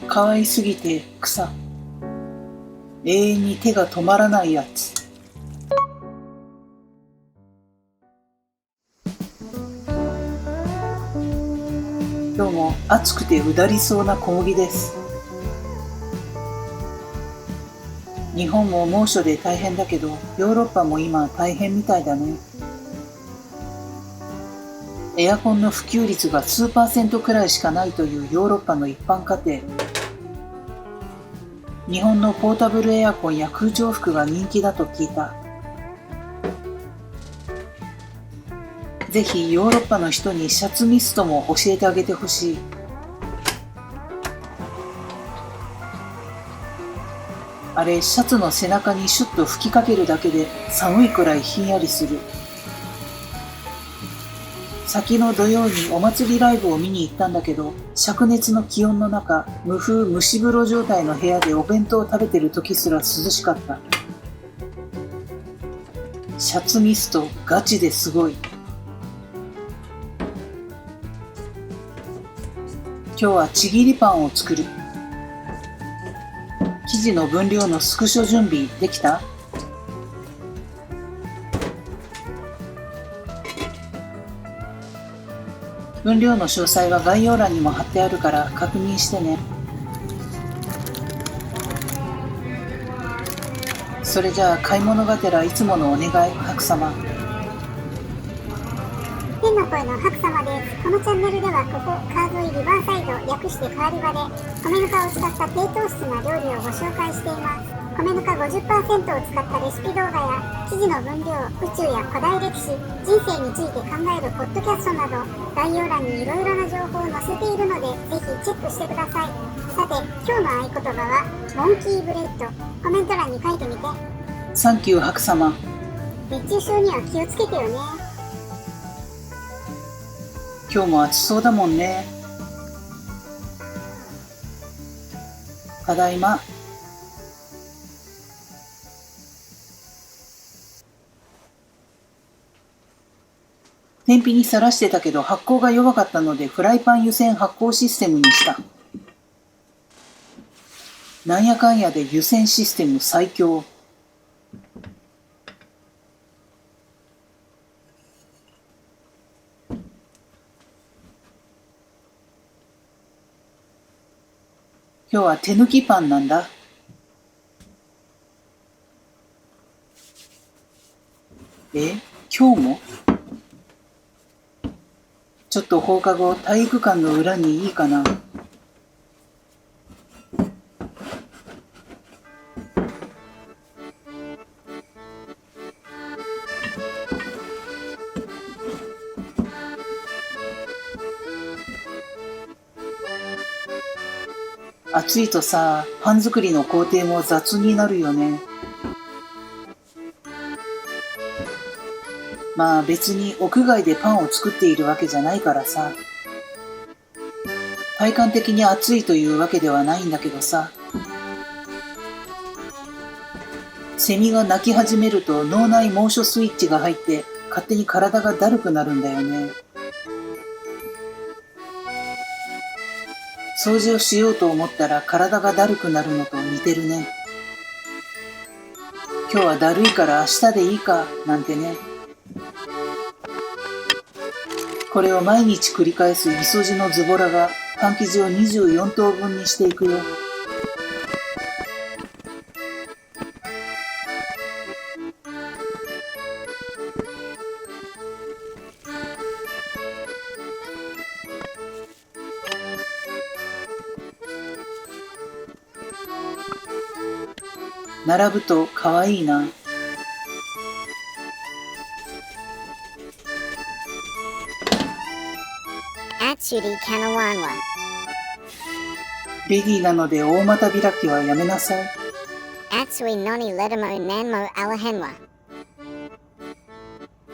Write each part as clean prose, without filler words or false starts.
可愛すぎて草。永遠に手が止まらないやつ。今日も暑くてうだりそうな小麦です。日本も猛暑で大変だけど、ヨーロッパも今大変みたいだね。エアコンの普及率が数%くらいしかないというヨーロッパの一般家庭。日本のポータブルエアコンや空調服が人気だと聞いた。ぜひヨーロッパの人にシャツミストも教えてあげてほしい。あれ、シャツの背中にシュッと吹きかけるだけで寒いくらいひんやりする。先の土曜にお祭りライブを見に行ったんだけど、灼熱の気温の中、無風蒸し風呂状態の部屋でお弁当を食べてる時すら涼しかった。シャツミストガチですごい。今日はちぎりパンを作る。生地の分量のスクショ準備できた？分量の詳細は概要欄にも貼ってあるから確認してね。それじゃあ買い物がてらいつものお願い、白様。天の声の白様です。このチャンネルではここ川沿いリバーサイド、略して川リバで米ぬかを使った低糖質な料理をご紹介しています。米ぬか 50% を使ったレシピ動画や生地の分量、宇宙や古代歴史、人生について考えるポッドキャストなど概要欄にいろいろな情報を載せているのでぜひチェックしてください。さて、今日の合言葉はモンキーブレッド。コメント欄に書いてみて。サンキュー白様。熱中症には気をつけてよね。今日も暑そうだもんね。ただいま。天日にさらしてたけど発酵が弱かったのでフライパン湯煎発酵システムにした。なんやかんやで湯煎システム最強。今日は手抜きパンなんだ。今日も？ちょっと放課後体育館の裏にいいかな。暑いとさ、パン作りの工程も雑になるよね。まあ別に屋外でパンを作っているわけじゃないからさ。体感的に暑いというわけではないんだけどさ。セミが鳴き始めると脳内モーションスイッチが入って勝手に体がだるくなるんだよね。掃除をしようと思ったら体がだるくなるのと似てるね。今日はだるいから明日でいいかなんてね。これを毎日繰り返すイソジのズボラがパン生地を24等分にしていくよ。並ぶとかわいいな。レディーなので大股開きはやめなさい。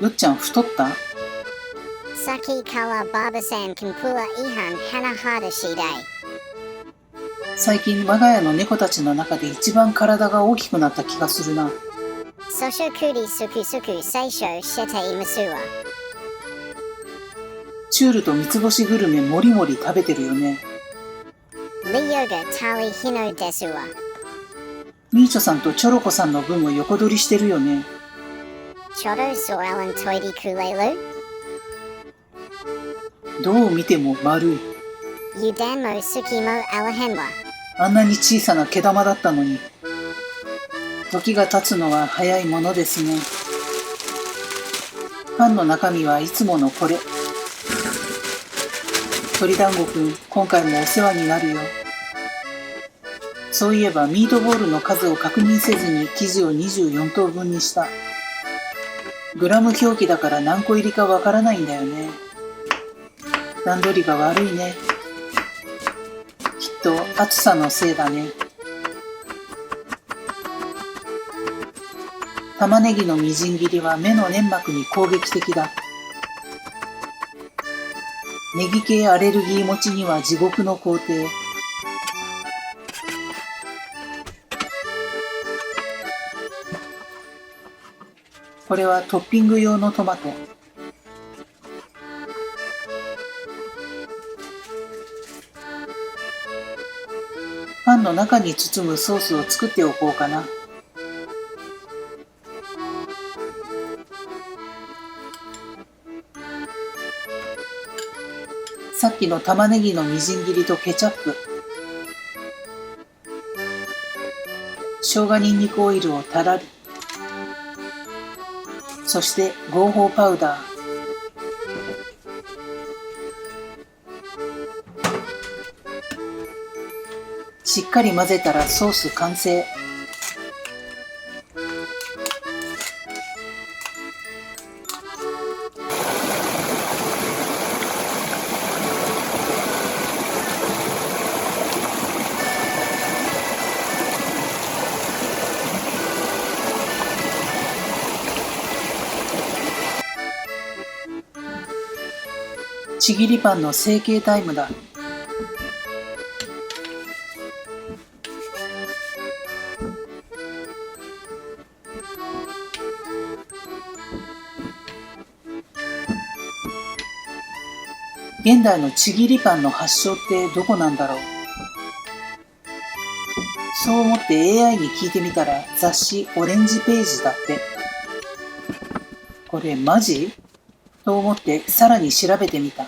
よっちゃん太った？最近我が家の猫たちの中で一番体が大きくなった気がするな。チュールと三つ星グルメもりもり食べてるよね。Liyoga tali hino desu wa. ミーチョさんとチョロコさんの分も横取りしてるよね。Chodo soalan toidi kulelu? どう見ても丸い。 Yudan mo suki mo alahen wa. あんなに小さな毛玉だったのに。時が経つのは早いものですね。パンの中身はいつものこれ。鳥団子くん、今回もお世話になるよ。そういえばミートボールの数を確認せずに生地を24等分にした。グラム表記だから何個入りかわからないんだよね。段取りが悪いね。きっと暑さのせいだね。玉ねぎのみじん切りは目の粘膜に攻撃的だ。ネギ系アレルギー持ちには地獄の工程。これはトッピング用のトマト。パンの中に包むソースを作っておこうかな。さっきの玉ねぎのみじん切りとケチャップ、生姜にんにくオイルをたらり、そして合法パウダー、しっかり混ぜたらソース完成。ちぎりパンの成形タイムだ。現代のちぎりパンの発祥ってどこなんだろう。そう思って AI に聞いてみたら雑誌オレンジページだって。これマジ？と思ってさらに調べてみた。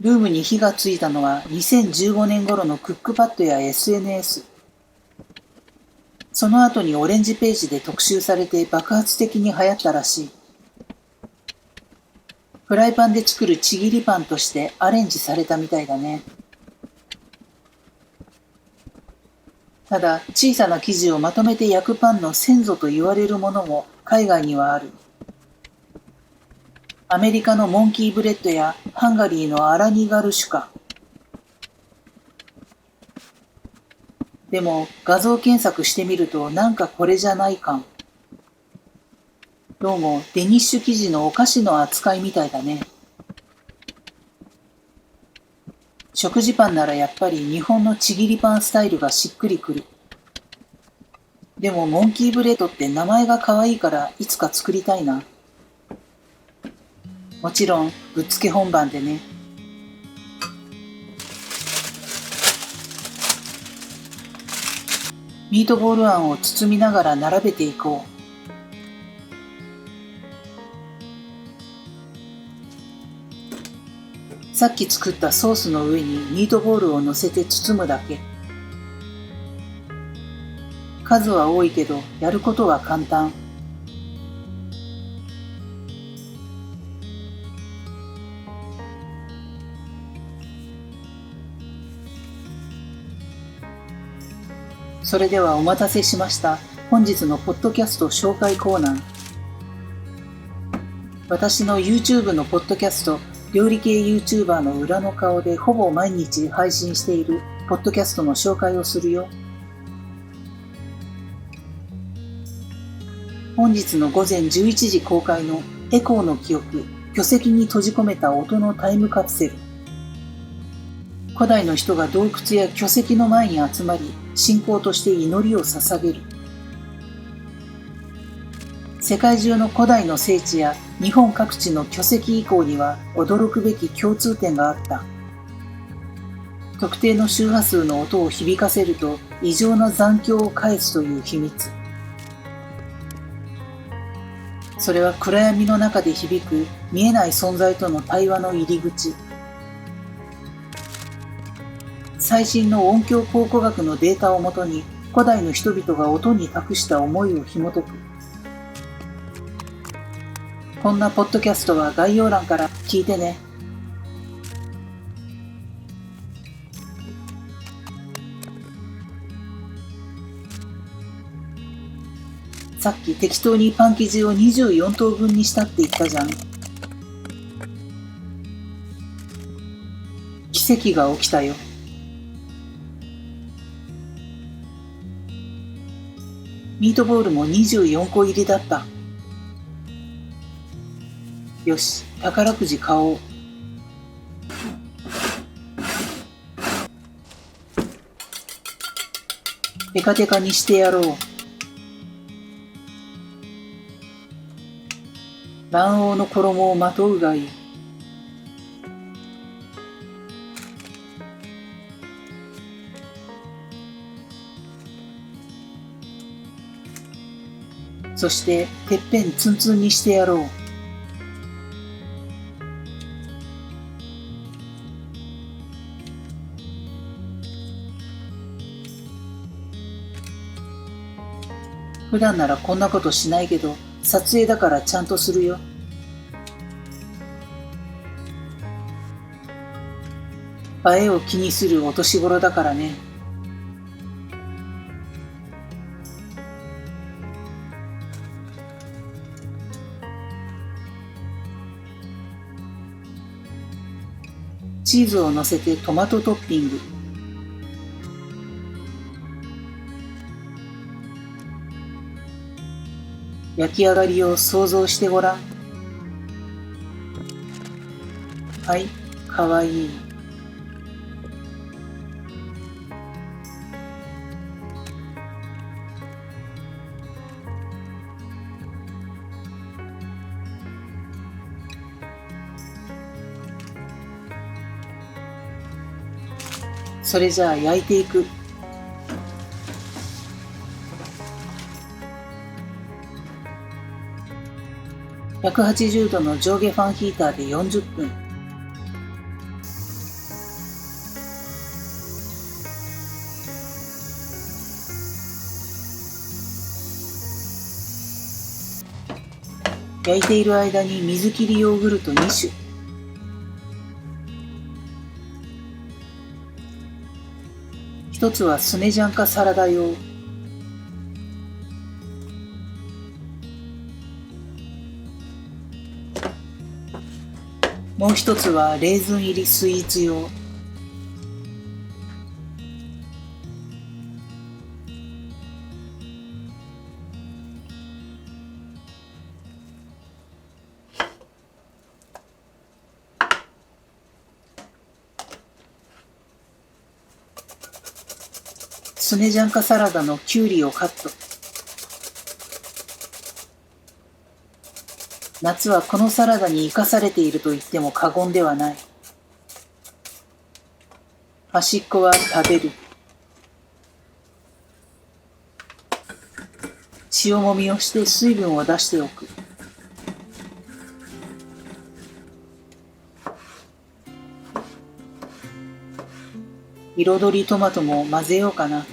ブームに火がついたのは2015年頃のクックパッドや SNS。その後にオレンジページで特集されて爆発的に流行ったらしい。フライパンで作るちぎりパンとしてアレンジされたみたいだね。ただ、小さな生地をまとめて焼くパンの先祖と言われるものも海外にはある。アメリカのモンキーブレッドやハンガリーのアラニガルシュカ。でも画像検索してみるとなんかこれじゃない感。どうもデニッシュ生地のお菓子の扱いみたいだね。食事パンならやっぱり日本のちぎりパンスタイルがしっくりくる。でもモンキーブレッドって名前が可愛いからいつか作りたいな。もちろんぶっつけ本番でね。ミートボールあんを包みながら並べていこう。さっき作ったソースの上にミートボールを乗せて包むだけ。数は多いけどやることは簡単。それではお待たせしました。本日のポッドキャスト紹介コーナー。私の YouTube のポッドキャスト、料理系 YouTuber の裏の顔でほぼ毎日配信しているポッドキャストの紹介をするよ。本日の午前11時公開のエコーの記憶、巨石に閉じ込めた音のタイムカプセル。古代の人が洞窟や巨石の前に集まり、信仰として祈りを捧げる。世界中の古代の聖地や日本各地の巨石遺構には驚くべき共通点があった。特定の周波数の音を響かせると異常な残響を返すという秘密。それは暗闇の中で響く見えない存在との対話の入り口。最新の音響考古学のデータをもとに古代の人々が音に託した思いを紐解く。こんなポッドキャストは概要欄から聞いてね。さっき適当にパン生地を24等分にしたって言ったじゃん。奇跡が起きたよ。ミートボールも24個入りだった。よし、宝くじ買おう。テカテカにしてやろう。卵黄の衣をまとうがいい。そしててっぺんツンツンにしてやろう。普段ならこんなことしないけど、撮影だからちゃんとするよ。映えを気にするお年頃だからね。チーズを乗せてトマトトッピング。焼き上がりを想像してごらん。はい、かわいい。それじゃあ焼いていく。180度の上下ファンヒーターで40分。焼いている間に水切りヨーグルト2種。一つはスネジャンカサラダ用。もう一つはレーズン入りスイーツ用。スネジャンカサラダのキュウリをカット。夏はこのサラダに生かされていると言っても過言ではない。端っこは食べる。塩もみをして水分を出しておく。彩りトマトも混ぜようかな。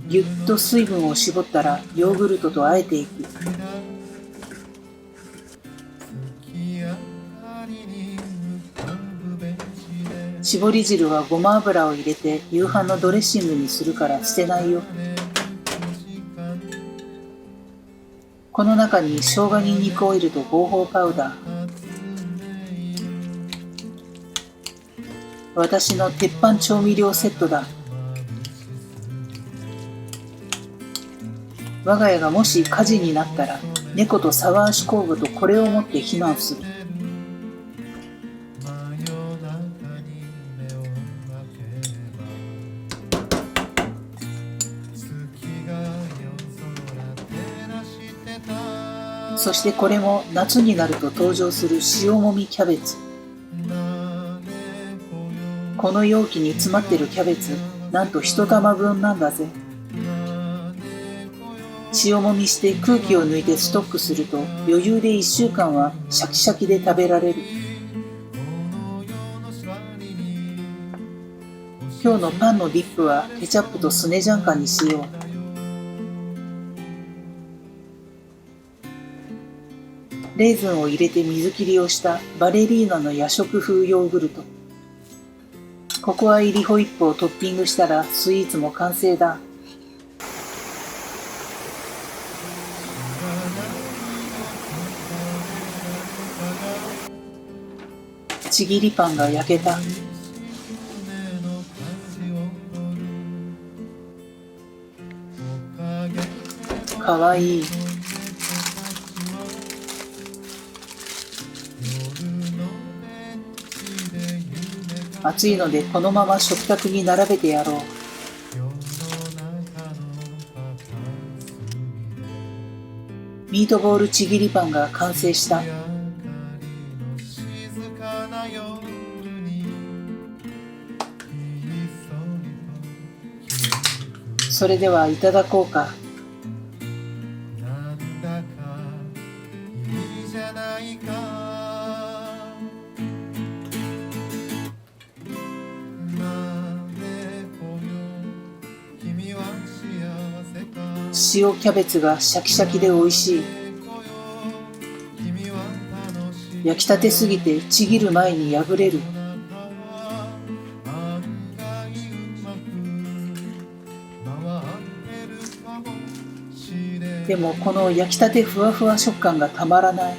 ぎゅっと水分を絞ったらヨーグルトと和えていく。絞り汁はごま油を入れて夕飯のドレッシングにするから捨てないよ。この中に生姜ニンニクオイルと合法パウダー。私の鉄板調味料セットだ。我が家がもし火事になったら、猫とサワーシコーブとこれを持って避難する。そしてこれも夏になると登場する塩もみキャベツ。この容器に詰まってるキャベツ、なんと1玉分なんだぜ。塩もみして空気を抜いてストックすると余裕で1週間はシャキシャキで食べられる。今日のパンのディップはケチャップとスネジャンカにしよう。レーズンを入れて水切りをしたバレリーナの夜食風ヨーグルト。ココア入りホイップをトッピングしたらスイーツも完成だ。ちぎりパンが焼けた。かわいい。暑いのでこのまま食卓に並べてやろう。ミートボールちぎりパンが完成した。それではいただこうか。塩キャベツがシャキシャキで美味しい。焼きたてすぎてちぎる前に破れる。でもこの焼きたてふわふわ食感がたまらない。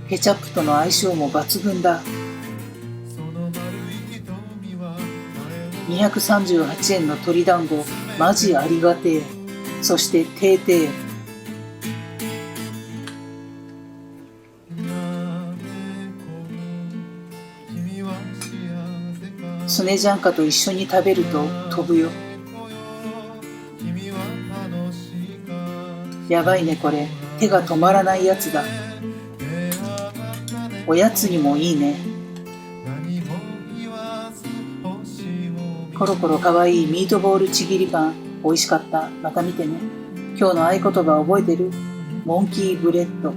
ケチャップとの相性も抜群だ。238円の鶏団子、マジありがてえ。そしててーてー。スネジャンカと一緒に食べると飛ぶよ。やばいねこれ、手が止まらないやつだ。おやつにもいいね。コロコロかわいいミートボールちぎりパン、美味しかった。また見てね。今日の合言葉覚えてる？モンキーブレッド。